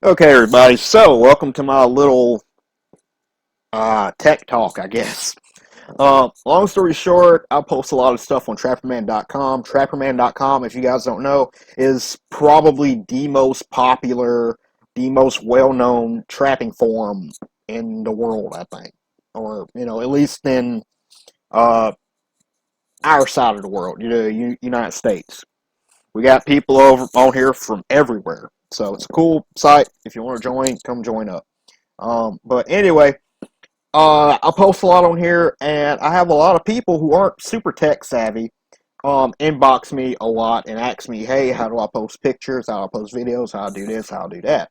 Okay, everybody. So, welcome to my little tech talk, I guess. Long story short, I post a lot of stuff on Trapperman.com. Trapperman.com, if you guys don't know, is probably the most popular, the most well-known trapping forum in the world, I think, or at least in uh, our side of the world, United States. We got people over on here from everywhere, so it's a cool site. If you want to join, come join up. But anyway, I post a lot on here, and I have a lot of people who aren't super tech savvy inbox me a lot and ask me, hey, how do I post pictures? How do I post videos? How do I do this? How do I do that?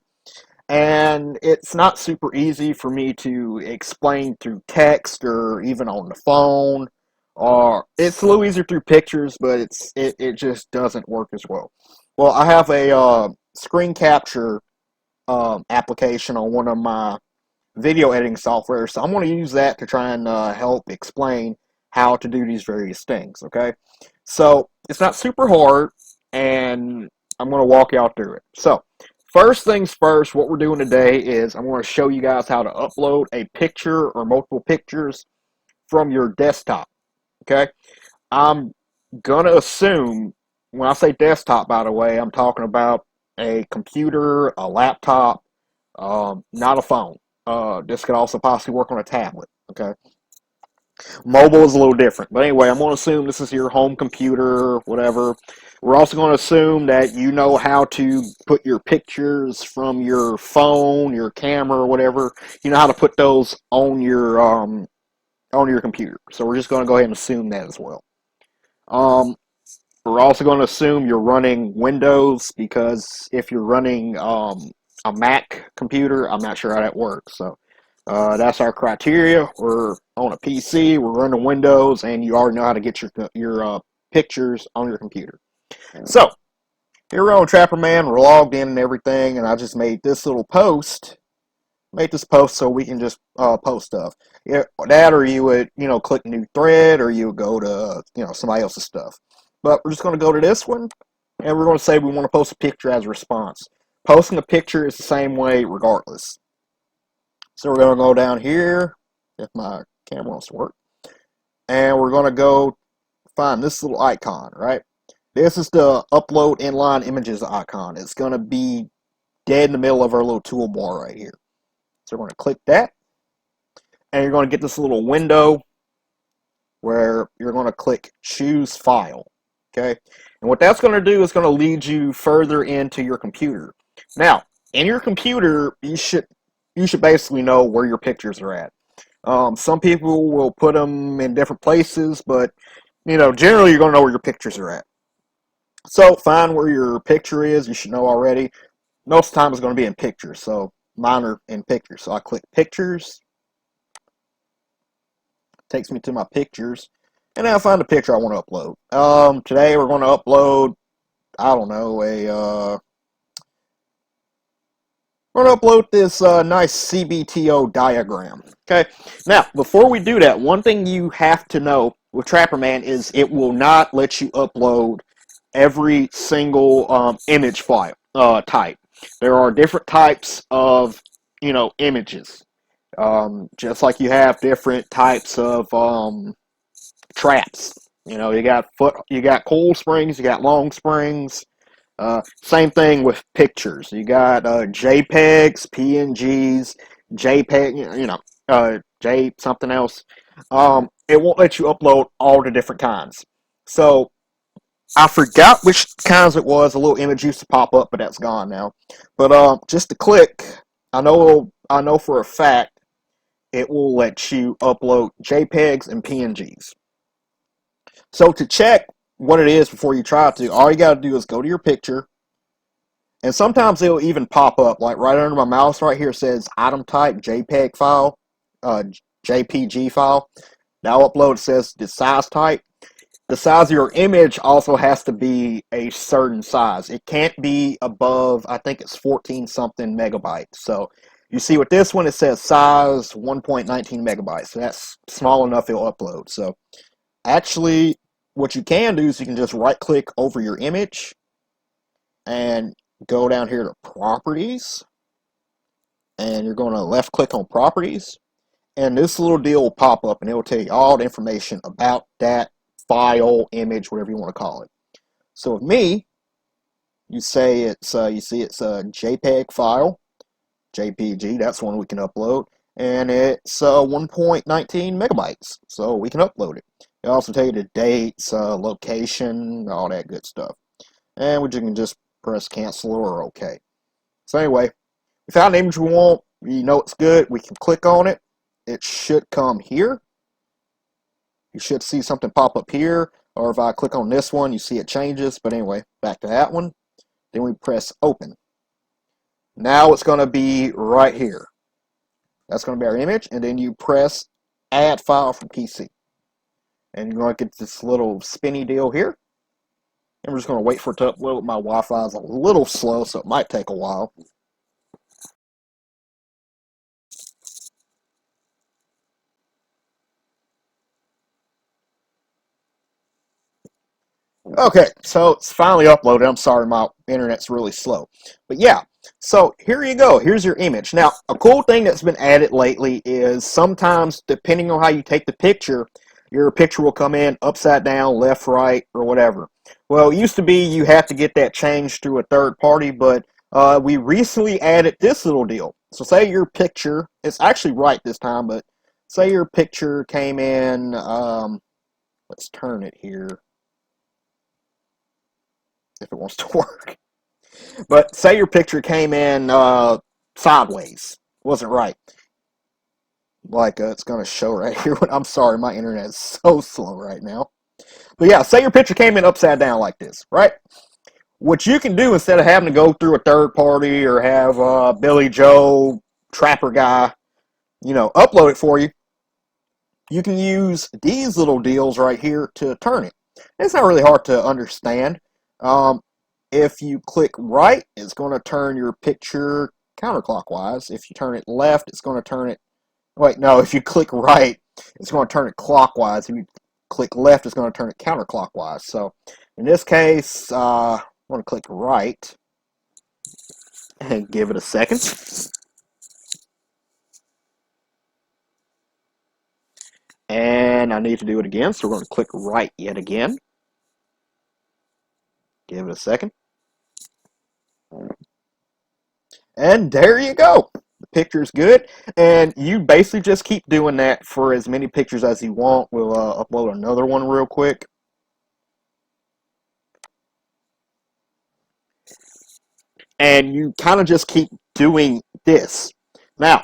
And it's not super easy for me to explain through text or even on the phone. Or it's a little easier through pictures, but it just doesn't work as well. Well, I have a screen capture application on one of my video editing software. So I'm going to use that to try and help explain how to do these various things. Okay, so it's not super hard, and I'm going to walk y'all through it. So first things first, what we're doing today is I'm going to show you guys how to upload a picture or multiple pictures from your desktop. Okay, I'm going to assume when I say desktop, by the way, I'm talking about a computer, a laptop, not a phone. This could also possibly work on a tablet. Okay, mobile is a little different, but anyway, I'm going to assume this is your home computer, whatever. We're also going to assume that you know how to put your pictures from your phone, your camera, or whatever. You know how to put those on your computer. So we're just going to go ahead and assume that as well. Um, we're also going to assume you're running Windows because if you're running a Mac computer, I'm not sure how that works. So that's our criteria. We're on a PC, we're running Windows, and you already know how to get your pictures on your computer. So here we're on Trapper Man. We're logged in and everything, and I just made this little post. Make this post so we can just post stuff. Yeah, that, or you would click new thread, or you would go to somebody else's stuff. But we're just going to go to this one, and we're going to say we want to post a picture as a response. Posting a picture is the same way regardless. So we're going to go down here, if my camera wants to work, and we're going to go find this little icon, right? This is the upload inline images icon. It's going to be dead in the middle of our little toolbar right here. So we're going to click that, and you're going to get this little window where you're going to click choose file. Okay, and what that's going to do is going to lead you further into your computer. Now, in your computer, you should basically know where your pictures are at. Some people will put them in different places, but generally you're going to know where your pictures are at. So find where your picture is. You should know already. Most of the time it's going to be in pictures, so mine are in pictures. So I click pictures, takes me to my pictures, and then I find a picture I want to upload. Today we're going to upload, I don't know, we're going to upload this nice CBTO diagram. Okay, now before we do that, one thing you have to know with Trapperman is it will not let you upload every single image file type. There are different types of images. Just like you have different types of traps. You got cold springs, you got long springs. Same thing with pictures. You got JPEGs, PNGs, JPEG, J something else. It won't let you upload all the different kinds. So I forgot which kinds it was. A little image used to pop up, but that's gone now. But just to click, I know for a fact it will let you upload JPEGs and PNGs. So to check what it is before you try to, all you got to do is go to your picture, and sometimes it'll even pop up, like right under my mouse right here says item type JPEG file, uh, JPG file. Now upload says the size type. The size of your image also has to be a certain size. It can't be above, I think it's 14 something megabytes. So you see with this one, it says size 1.19 megabytes. So that's small enough it'll upload. So actually, what you can do is you can just right click over your image and go down here to properties. and you're going to left click on properties, and this little deal will pop up and it will tell you all the information about that file, image, whatever you want to call it. So with me, you say you see it's a JPEG file, JPG, that's one we can upload, and it's 1.19 megabytes, so we can upload it. It also tell you the dates, location, all that good stuff. And we can just press cancel or OK. So anyway, we found the image we want. You know it's good. We can click on it. It should come here. You should see something pop up here. Or if I click on this one, you see it changes. But anyway, back to that one. Then we press open. Now it's going to be right here. That's going to be our image. And then you press add file from PC. And you're going to get this little spinny deal here. And we're just going to wait for it to upload. My Wi-Fi is a little slow, so it might take a while. Okay, so it's finally uploaded. I'm sorry, my internet's really slow. But yeah, so here you go. Here's your image. Now, a cool thing that's been added lately is sometimes, depending on how you take the picture, your picture will come in upside down, left, right, or whatever. Well, it used to be you have to get that changed through a third party, but we recently added this little deal. So say your picture, it's actually right this time, but say your picture came in, let's turn it here if it wants to work. But say your picture came in sideways, wasn't right. Like it's going to show right here. I'm sorry, my internet is so slow right now. But yeah, say your picture came in upside down like this, right? What you can do instead of having to go through a third party or have Billy Joe, Trapper Guy, upload it for you, you can use these little deals right here to turn it. It's not really hard to understand. If you click right, it's going to turn your picture counterclockwise. If you turn it left, it's going to turn it... Wait, no, if you click right, it's going to turn it clockwise. If you click left, it's going to turn it counterclockwise. So in this case, I'm going to click right and give it a second. And I need to do it again, so we're going to click right yet again. Give it a second. And there you go. The picture's good. And you basically just keep doing that for as many pictures as you want. We'll upload another one real quick. And you kind of just keep doing this. Now,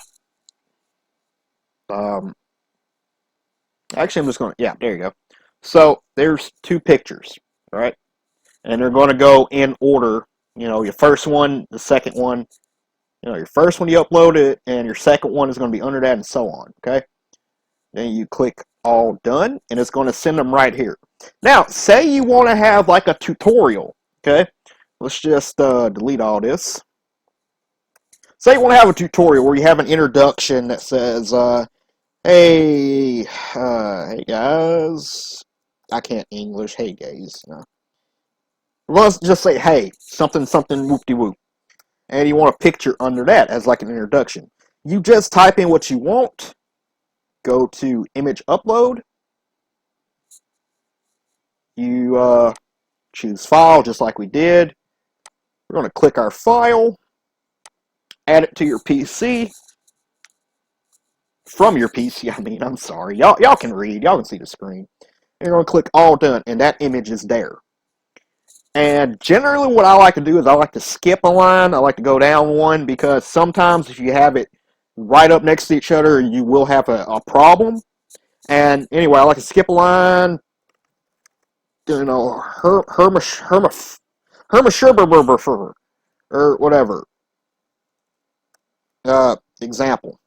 actually, I'm just going to, yeah, there you go. So there's two pictures, right? And they're going to go in order. Your first one, the second one. Your first one you upload it, and your second one is going to be under that, and so on, okay? Then you click all done, and it's going to send them right here. Now, say you want to have like a tutorial, okay? Let's just delete all this. Say you want to have a tutorial where you have an introduction that says, hey guys, I can't English, hey guys. No. Let's just say, hey, something, something, whoop-de-whoop. And you want a picture under that as like an introduction. You just type in what you want, go to image upload, you choose file just like we did. We're going to click our file, add it to your PC, from your PC, I'm sorry. Y'all can read, y'all can see the screen. And you're going to click all done, and that image is there. And generally what I like to do is I like to skip a line, I like to go down one, because sometimes if you have it right up next to each other, you will have a problem. And anyway, I like to skip a line, or whatever. Example.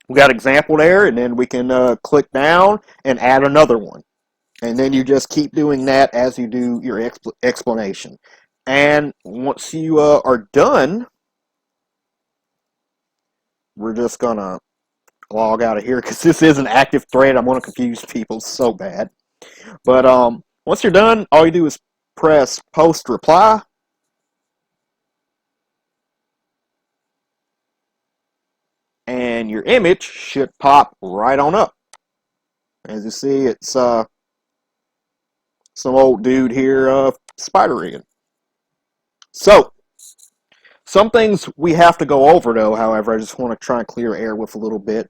We got example there, and then we can click down and add another one. And then you just keep doing that as you do your explanation. And once you are done, we're just going to log out of here because this is an active thread. I'm going to confuse people so bad. But once you're done, all you do is press post reply. and your image should pop right on up. As you see, it's some old dude here spider rigging. So, some things we have to go over though, however, I just want to try and clear air with a little bit.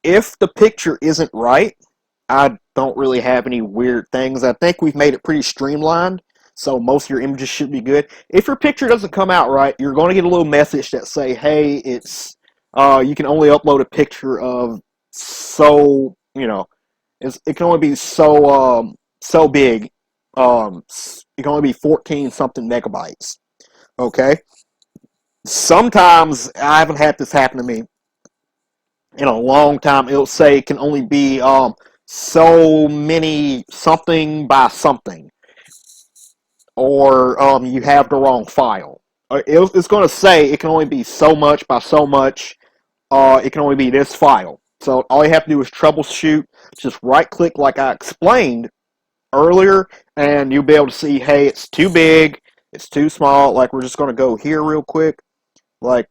If the picture isn't right, I don't really have any weird things. I think we've made it pretty streamlined, so most of your images should be good. If your picture doesn't come out right, you're going to get a little message that say, hey, it's you can only upload a picture of so, it can only be so big. It can only be 14 something megabytes. Okay? Sometimes, I haven't had this happen to me in a long time. It'll say it can only be so many something by something, or you have the wrong file. It's going to say it can only be so much by so much. It can only be this file. So all you have to do is troubleshoot. Just right click like I explained earlier, and you'll be able to see, hey, it's too big, it's too small. Like, we're just going to go here real quick. Like,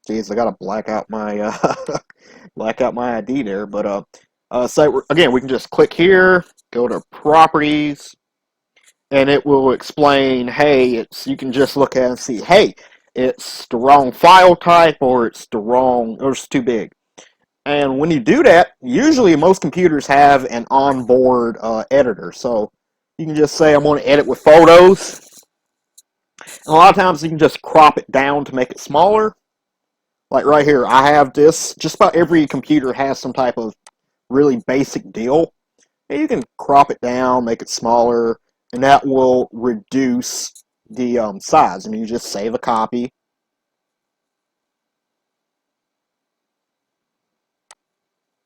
geez, I gotta black out my ID there. But so again, we can just click here, go to properties, and it will explain, hey, you can just look at it and see, hey, it's the wrong file type, or it's too big. And when you do that, usually most computers have an onboard editor, so you can just say, I'm going to edit with photos. And a lot of times you can just crop it down to make it smaller. Like right here, I have this. Just about every computer has some type of really basic deal. And you can crop it down, make it smaller, and that will reduce the size. And you just save a copy.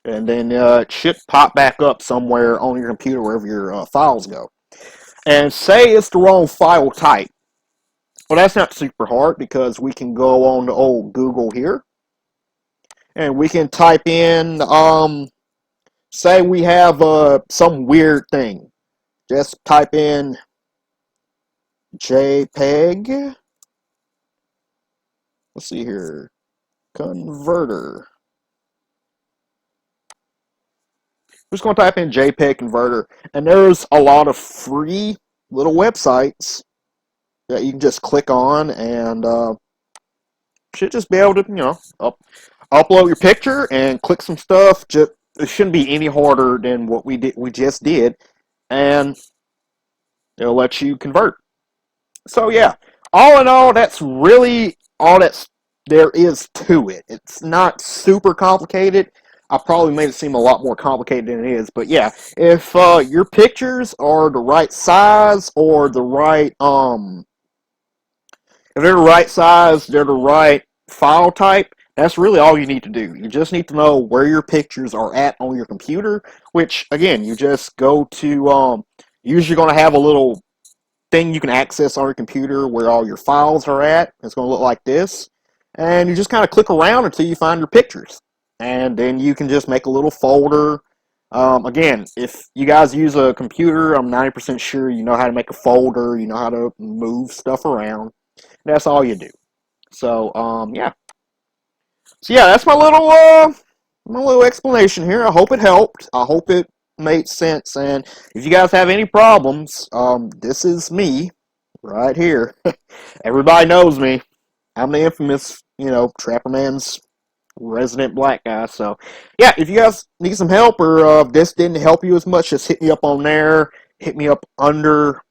And then it should pop back up somewhere on your computer wherever your files go. And say it's the wrong file type. Well, that's not super hard, because we can go on to old Google here. And we can type in, say we have some weird thing. Just type in JPEG. Let's see here. Converter. I'm just going to type in JPEG converter. And there's a lot of free little websites that you can just click on, and should just be able to, upload your picture and click some stuff. It shouldn't be any harder than what we just did, and it'll let you convert. So yeah, all in all, that's really all there is to it. It's not super complicated. I probably made it seem a lot more complicated than it is, but yeah, if your pictures are the right size, or the right if they're the right size, they're the right file type, that's really all you need to do. You just need to know where your pictures are at on your computer, which, again, you just go to, usually going to have a little thing you can access on your computer where all your files are at. It's going to look like this. And you just kind of click around until you find your pictures. And then you can just make a little folder. Again, if you guys use a computer, I'm 90% sure you know how to make a folder, you know how to move stuff around. That's all you do. So, yeah. So yeah, that's my little explanation here. I hope it helped. I hope it made sense. And if you guys have any problems, this is me right here. Everybody knows me. I'm the infamous, Trapperman's resident black guy. So yeah, if you guys need some help, or this didn't help you as much, just hit me up on there. Hit me up under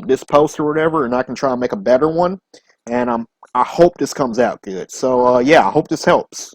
this post or whatever, and I can try and make a better one. And I hope this comes out good. So yeah, I hope this helps.